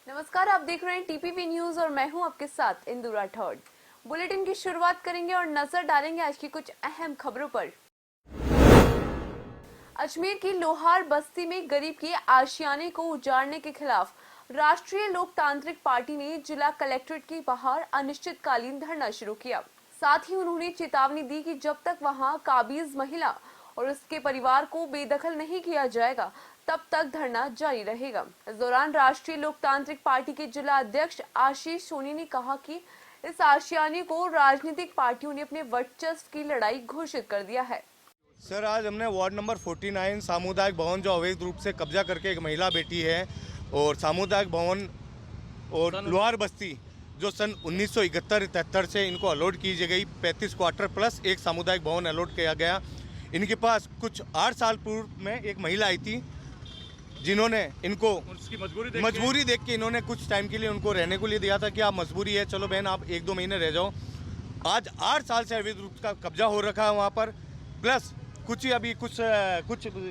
नमस्कार, आप देख रहे हैं टीपीवी न्यूज और मैं हूं आपके साथ इंदु राठौड़। बुलेटिन की शुरुआत करेंगे और नजर डालेंगे आज की कुछ अहम खबरों पर। अजमेर की लोहार बस्ती में गरीब के आशियाने को उजाड़ने के खिलाफ राष्ट्रीय लोकतांत्रिक पार्टी ने जिला कलेक्ट्रेट के बाहर अनिश्चितकालीन धरना शुरू किया। साथ ही उन्होंने चेतावनी दी कि जब तक वहां काबिज महिला और उसके परिवार को बेदखल नहीं किया जाएगा तब तक धरना जारी रहेगा। इस दौरान राष्ट्रीय लोकतांत्रिक पार्टी के जिला अध्यक्ष आशीष सोनी ने कहा कि इस आशियाने को राजनीतिक पार्टियों ने अपने वर्चस्व की लड़ाई घोषित कर दिया है। सर, आज हमने वार्ड नंबर 49 सामुदायिक भवन जो अवैध रूप से कब्जा करके एक महिला बैठी है और सामुदायिक भवन और लोहार बस्ती जो सन 1971-73 से इनको अलॉट की गई 35 क्वार्टर प्लस एक सामुदायिक भवन अलॉट किया गया। इनके पास कुछ 8 साल पूर्व में एक महिला आई थी जिन्होंने इनको मजबूरी देख के इन्होंने कुछ टाइम के लिए उनको रहने को लिए दिया था कि आप मजबूरी है, चलो बहन आप 1-2 महीने रह जाओ। आज 8 साल से अवैध रूप का कब्जा हो रखा है वहाँ पर। प्लस कुछ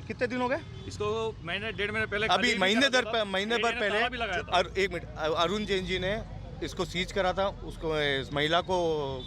कितने दिन हो गए इसको? महीने 1.5 महीने पहले अभी महीने भर पहले एक मिनट अरुण जैन जी ने इसको सीज करा था। उसको इस महिला को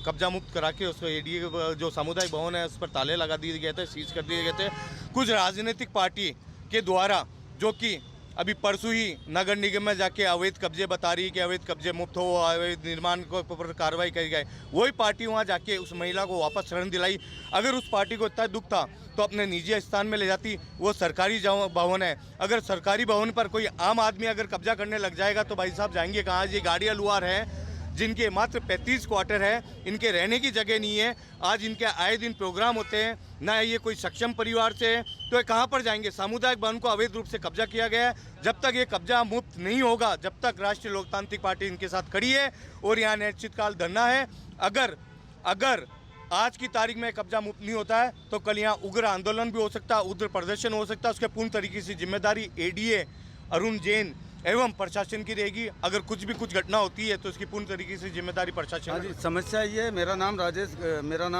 कब्जा मुक्त करा के उसको एडीए जो सामुदायिक भवन है उस पर ताले लगा दिए गए थे, सीज कर दिए गए थे। कुछ राजनीतिक पार्टी के द्वारा जो कि अभी परसों ही नगर निगम में जाके अवैध कब्जे बता रही है कि अवैध कब्जे मुक्त हो, अवैध निर्माण को पर कार्रवाई करी गई। वही पार्टी वहाँ जाके उस महिला को वापस शरण दिलाई। अगर उस पार्टी को इतना दुख था तो अपने निजी स्थान में ले जाती। वो सरकारी भवन है, अगर सरकारी भवन पर कोई आम आदमी अगर कब्जा करने लग जाएगा तो भाई साहब जाएंगे कहाँ? ये गाड़ियाँ लुहार हैं जिनके मात्र 35 क्वार्टर है, इनके रहने की जगह नहीं है। आज इनके आए दिन प्रोग्राम होते हैं, ना ये कोई सक्षम परिवार से है, तो ये कहाँ पर जाएंगे? सामुदायिक भवन को अवैध रूप से कब्जा किया गया है। जब तक ये कब्जा मुक्त नहीं होगा, जब तक राष्ट्रीय लोकतांत्रिक पार्टी इनके साथ खड़ी है और यहाँ अनिश्चितकाल धरना है। अगर आज की तारीख में कब्जा मुक्त नहीं होता है तो कल यहाँ उग्र आंदोलन भी हो सकता है, उग्र प्रदर्शन हो सकता है। उसके पूर्ण तरीके से जिम्मेदारी एडीए अरुण जैन एवं प्रशासन की रहेगी। अगर कुछ घटना होती है तो इसकी पूर्ण तरीके से जिम्मेदारी प्रशासन की। समस्या ये है, मेरा नाम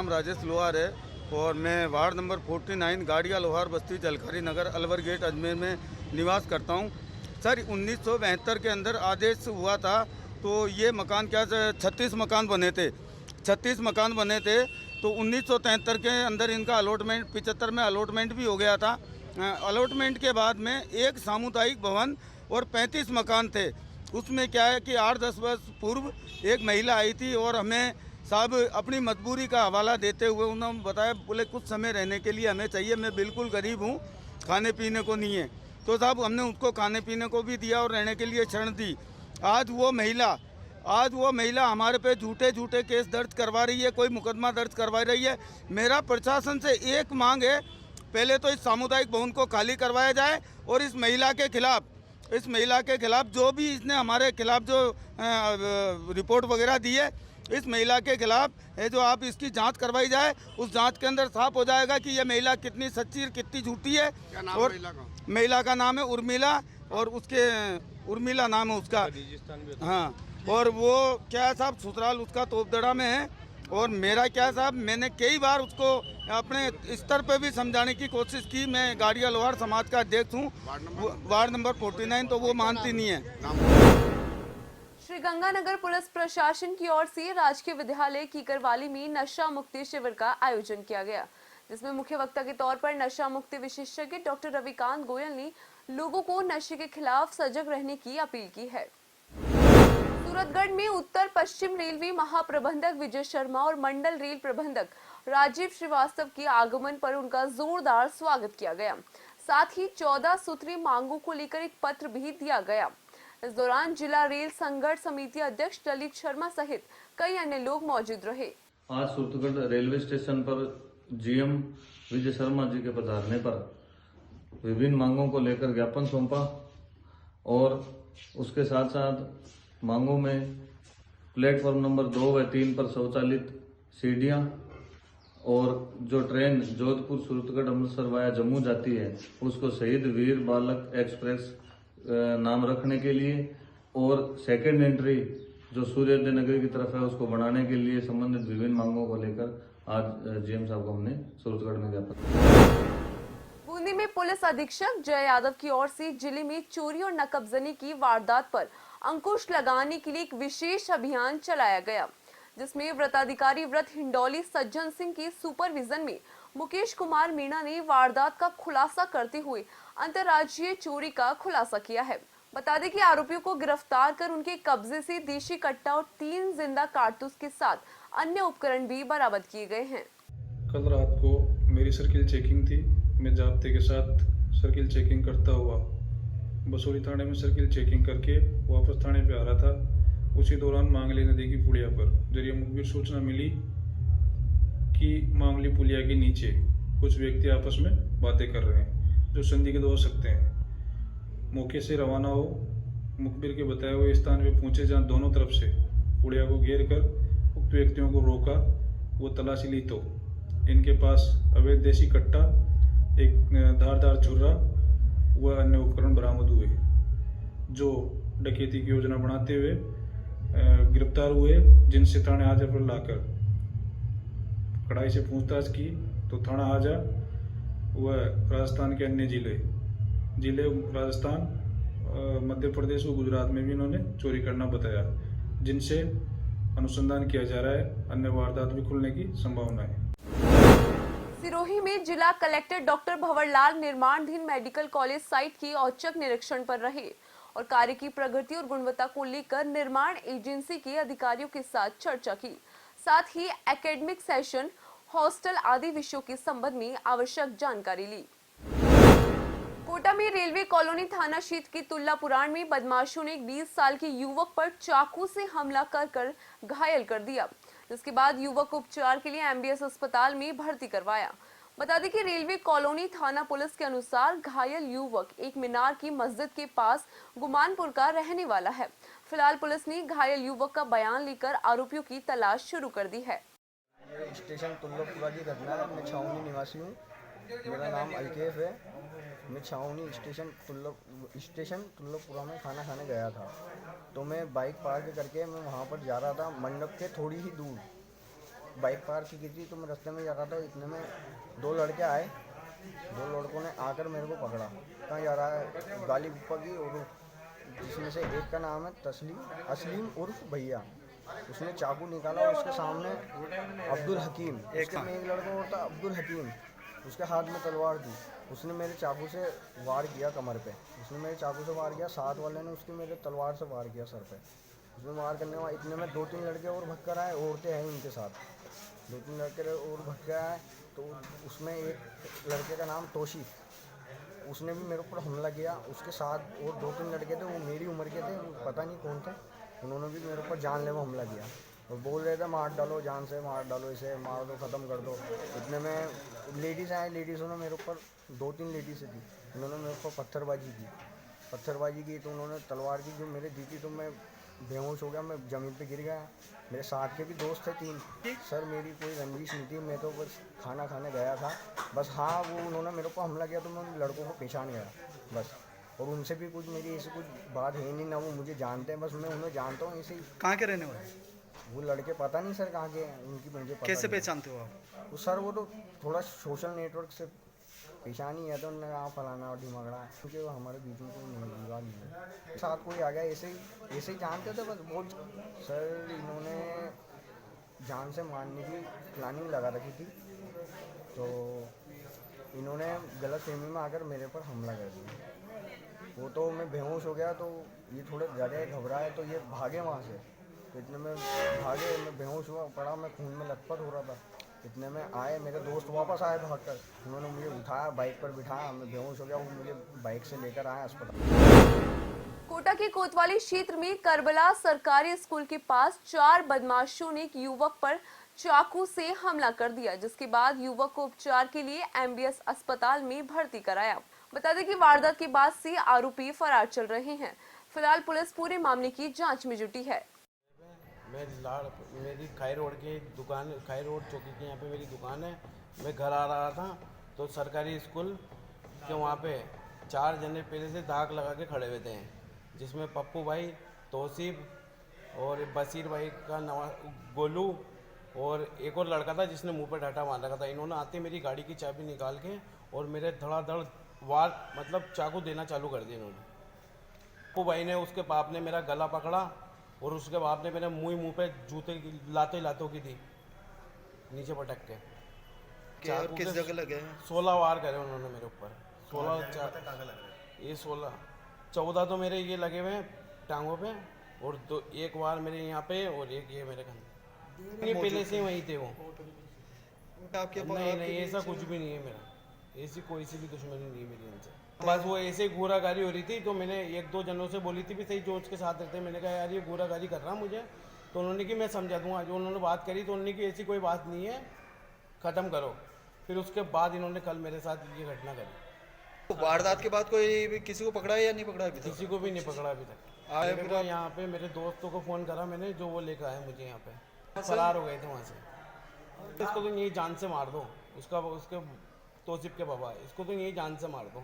राजेश लोहार है और मैं वार्ड नंबर 49 गाड़िया लोहार बस्ती जलकारी नगर अलवर गेट अजमेर में निवास करता हूँ। सर 1972 के अंदर आदेश हुआ था तो ये मकान 36 मकान बने थे। 36 मकान बने थे तो 1973 के अंदर इनका अलॉटमेंट 75 में अलॉटमेंट भी हो गया था। अलॉटमेंट के बाद में एक सामुदायिक भवन और 35 मकान थे। उसमें क्या है कि 8-10 वर्ष पूर्व एक महिला आई थी और हमें साहब अपनी मजबूरी का हवाला देते हुए उन्होंने बताया, बोले कुछ समय रहने के लिए हमें चाहिए, मैं बिल्कुल गरीब हूँ, खाने पीने को नहीं है। तो साहब हमने उसको खाने पीने को भी दिया और रहने के लिए शरण दी। आज वो महिला हमारे पे झूठे केस दर्ज करवा रही है, कोई मुकदमा दर्ज करवा रही है। मेरा प्रशासन से एक मांग है, पहले तो इस सामुदायिक भवन को खाली करवाया जाए और इस महिला के खिलाफ जो भी इसने हमारे खिलाफ जो रिपोर्ट वगैरह दी है, इस महिला के खिलाफ है जो आप इसकी जांच करवाई जाए। उस जांच के अंदर साफ हो जाएगा कि ये महिला कितनी सच्ची और कितनी झूठी है। और महिला का नाम है उर्मिला और उसके उर्मिला नाम है उसका। हाँ, और वो क्या है साहब ससुराल उसका तोपदड़ा में है। और मेरा क्या साहब, मैंने कई बार उसको अपने स्तर पे भी समझाने की कोशिश की। मैं गाड़िया लोहार समाज का अध्यक्ष हूँ वार्ड नंबर 49, तो वो मानती नहीं है। श्रीगंगानगर पुलिस प्रशासन की ओर से राजकीय विद्यालय कीकरवाली में नशा मुक्ति शिविर का आयोजन किया गया, जिसमें मुख्य वक्ता के तौर पर नशा मुक्ति विशेषज्ञ डॉक्टर रविकांत गोयल ने लोगों को नशे के खिलाफ सजग रहने की अपील की है। सूरतगढ़ में उत्तर पश्चिम रेलवे महाप्रबंधक विजय शर्मा और मंडल रेल प्रबंधक राजीव श्रीवास्तव के आगमन पर उनका जोरदार स्वागत किया गया। साथ ही 14 सूत्री मांगों को लेकर एक पत्र भी दिया गया। इस दौरान जिला रेल संघर्ष समिति अध्यक्ष ललित शर्मा सहित कई अन्य लोग मौजूद रहे। आज सूरतगढ़ रेलवे स्टेशन पर जीएम विजय शर्मा जी के पधारने पर विभिन्न मांगों को लेकर ज्ञापन सौंपा और उसके साथ साथ मांगों में प्लेटफॉर्म नंबर 2 व 3 पर शौचालित सीढ़ियां और जो ट्रेन जोधपुर सूरतगढ़ अमृतसर वाया जम्मू जाती है उसको शहीद वीर बालक एक्सप्रेस नाम रखने के लिए और सेकंड एंट्री जो सूर्योदय नगर की तरफ है उसको बढ़ाने के लिए संबंधित विभिन्न मांगों को लेकर आज जीएम साहब को हमने सूरतगढ़ में ज्ञापन। बूंदी में पुलिस अधीक्षक जय यादव की ओर से जिले में चोरी और नकबजनी की वारदात पर अंकुश लगाने के लिए एक विशेष अभियान चलाया गया, जिसमें व्रताधिकारी व्रत हिंडौली सज्जन सिंह की सुपरविजन में मुकेश कुमार मीणा ने वारदात का खुलासा करते हुए अंतर्राज्यीय चोरी का खुलासा किया है। बता दें कि आरोपियों को गिरफ्तार कर उनके कब्जे से देशी कट्टा और 3 जिंदा कारतूस के साथ अन्य उपकरण भी बरामद किए गए हैं। कल रात को मेरी सर्किल चेकिंग थी। मैं जाब्ते के साथ सर्किल चेकिंग करता हुआ बसोली थाने में सर्किल चेकिंग करके वापस थाने पे आ रहा था। उसी दौरान मांगली नदी की पुलिया पर जरिए मुखबिर सूचना मिली कि मांगली पुलिया के नीचे कुछ व्यक्ति आपस में बातें कर रहे हैं जो संदिग्ध हो सकते हैं। मौके से रवाना हो मुखबिर के बताए हुए स्थान पे पहुंचे, जहां दोनों तरफ से पुलिया को घेर कर उक्त व्यक्तियों को रोका। वो तलाशी ली तो इनके पास अवैध देशी कट्टा, एक धारदार छुरा व अन्य उपकरण बरामद हुए, जो डकैती की योजना बनाते हुए गिरफ्तार हुए, जिनसे थाने हाजा पर लाकर कड़ाई से पूछताछ की तो थाना हाजा व राजस्थान के अन्य जिले राजस्थान, मध्य प्रदेश व गुजरात में भी इन्होंने चोरी करना बताया, जिनसे अनुसंधान किया जा रहा है। अन्य वारदात भी खुलने की संभावना है। सिरोही में जिला कलेक्टर डॉक्टर भंवरलाल निर्माणाधीन मेडिकल कॉलेज साइट की औचक निरीक्षण पर रहे और कार्य की प्रगति और गुणवत्ता को लेकर निर्माण एजेंसी के अधिकारियों के साथ चर्चा की। साथ ही एकेडमिक सेशन, हॉस्टल आदि विषयों के संबंध में आवश्यक जानकारी ली। कोटा में रेलवे कॉलोनी थाना क्षेत्र के तुल्ला पुराण में बदमाशों ने एक 20 साल के युवक पर चाकू से हमला कर घायल कर दिया, जिसके बाद युवक को उपचार के लिए एमबीएस अस्पताल में भर्ती करवाया। बता दें कि रेलवे कॉलोनी थाना पुलिस के अनुसार घायल युवक एक मीनार की मस्जिद के पास गुमानपुर का रहने वाला है। फिलहाल पुलिस ने घायल युवक का बयान लेकर आरोपियों की तलाश शुरू कर दी है। स्टेशन तुल्लापुरा की घटना है। मैं छावनी निवासी हूँ। मेरा नाम अलकेफ है। मैं छावनी स्टेशन तुल्लापुरा में खाना खाने गया था, तो मैं बाइक पार्क करके मैं वहाँ पर जा रहा था। मंडप के थोड़ी ही दूर बाइक पार्क की थी, तो मैं रास्ते में जा रहा था। इतने में 2 लड़के आए। 2 लड़कों ने आकर मेरे को पकड़ा। कहाँ जा रहा है? गाली गुप्पा की, और जिसमें से एक का नाम है असलीम उर्फ भैया। उसने चाकू निकाला और उसके सामने अब्दुल हकीम, उसके में एक लड़का और था अब्दुल हकीम, उसके हाथ में तलवार थी। उसने मेरे चाकू से वार किया कमर पे। उसने मेरे चाकू से वार किया। साथ वाले ने उसकी मेरे तलवार से वार किया सर पे। उसमें वार करने वाले इतने में 2-3 लड़के और भग कर आए। औरतें हैं उनके साथ। 2-3 लड़के और भग कर आए, तो उसमें एक लड़के का नाम तोशीफ, उसने भी मेरे ऊपर हमला किया। उसके साथ और 2-3 लड़के थे, वो मेरी उम्र के थे, पता नहीं कौन थे। उन्होंने भी मेरे ऊपर जानलेवा हमला किया और बोल रहे थे मार डालो, जान से मार डालो, इसे मार दो, ख़त्म कर दो। इतने में लेडीज़ आए। लेडीज़ों ने मेरे ऊपर 2-3 लेडीज़ थी, उन्होंने मेरे ऊपर पत्थरबाजी की। तो उन्होंने तलवार की जो मेरे दी थी, तो मैं बेहोश हो गया। मैं ज़मीन पे गिर गया। मेरे साथ के भी दोस्त थे 3। सर मेरी कोई रंजिश नहीं थी, मैं तो बस खाना खाने गया था बस। हाँ, वो उन्होंने मेरे ऊपर हमला किया तो मैं उन लड़कों को पहचान गया बस। और उनसे भी कुछ मेरी ऐसी कुछ बात है नहीं, ना वो मुझे जानते हैं, बस मैं उन्हें जानता हूँ ऐसे ही। कहाँ के रहने वाले? वो लड़के पता नहीं सर कहाँ के हैं, उनकी मुझे पता कैसे नहीं। पहचानते हो आप? वो सर वो तो थोड़ा सोशल नेटवर्क से पहचान ही है, तो उन्होंने कहा फलाना और ढिमागड़ा, क्योंकि वो हमारे बीच में कोई नहीं विवाद नहीं है। साथ कोई आ गया ऐसे ही जानते थे बस। बहुत सर इन्होंने जान से मारने की प्लानिंग लगा रखी थी, तो इन्होंने गलत फहमी में आकर मेरे पर हमला कर दिया। वो तो मैं बेहोश हो गया, तो ये थोड़े डरे घबराए, तो ये भागे वहाँ से। तो इतने में भागे, मैं बेहोश हुआ पड़ा, मैं खून में लथपथ हो रहा था। इतने में आए मेरे दोस्त, वापस आए भागकर। उन्होंने मुझे उठाया, बाइक पर बिठाया, मैं बेहोश हो गया। वो मुझे बाइक से लेकर आए अस्पताल। कोटा के कोतवाली क्षेत्र में करबला सरकारी स्कूल के पास 4 बदमाशों ने एक युवक पर चाकू से हमला कर दिया, जिसके बाद युवक को उपचार के लिए एमबीएस अस्पताल में भर्ती कराया। बता दें कि वारदात के बाद से आरोपी फरार चल रहे हैं। फिलहाल पुलिस पूरे मामले की जांच में जुटी है। मेरी खाई रोड की दुकान, खाई रोड चौकी के यहाँ पे मेरी दुकान है। मैं घर आ रहा था तो सरकारी स्कूल के वहाँ पे 4 जने पहले से दाग लगा के खड़े हुए थे, जिसमें पप्पू भाई, तौसीफ और बशीर भाई का गोलू और एक और लड़का था जिसने मुंह पे डाटा मार रखा था। इन्होंने आते मेरी गाड़ी की चाबी निकाल के और मेरे धड़ाधड़ वार मतलब चाकू देना चालू कर दिया इन्होंने। वो भाई ने उसके बाप ने मेरा गला पकड़ा और उसके बाप ने मेरे मुंह पे जूते लातों की दी नीचे पटक के। और किस जगह लगे हैं? 16 वार करे उन्होंने मेरे ऊपर। 14 तो मेरे ये लगे हुए हैं टांगों पे और एक वार मेरे यहाँ पे और एक ये मेरे कंधे। ये पहले से ही वहीं थे वो। आपके नहीं ऐसा कुछ भी नहीं है मेरा, ऐसी कोई सी भी दुश्मनी नहीं है मेरी इनसे। बस वो ऐसे ही घूरागारी हो रही थी तो मैंने 1-2 जनों से बोली थी भी सही जो उसके साथ रहते, मैंने कहा यार ये घूरागारी कर रहा मुझे, तो उन्होंने कि मैं समझा दूंगा। जो उन्होंने बात करी तो उन्होंने कि ऐसी कोई बात नहीं है, ख़त्म करो। फिर उसके बाद इन्होंने कल मेरे साथ ये घटना करी। तो वारदात के बाद कोई भी किसी को पकड़ा है या नहीं पकड़ा अभी तक? किसी को भी नहीं पकड़ा अभी तक। आए मेरे फिर को आप- यहाँ पे मेरे दोस्तों को फ़ोन करा मैंने, जो वो लेकर आए मुझे यहाँ पे। फरार हो गए थे वहाँ से। इसको तो यही जान से मार दो, उसके तोसिफ के बाबा, इसको तो यही जान से मार दो।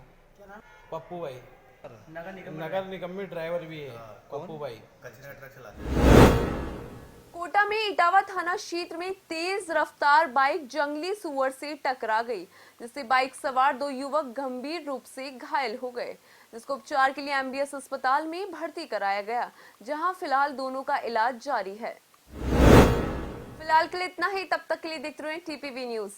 पप्पू भाई नगर निगम में ड्राइवर भी है पप्पू भाई। कोटा में इटावा थाना क्षेत्र में तेज रफ्तार बाइक जंगली सुअर से टकरा गई, जिससे बाइक सवार 2 युवक गंभीर रूप से घायल हो गए, जिसको उपचार के लिए एमबीएस अस्पताल में भर्ती कराया गया, जहां फिलहाल दोनों का इलाज जारी है। फिलहाल के लिए इतना ही, तब तक के लिए देखते रहिए टीपीवी न्यूज।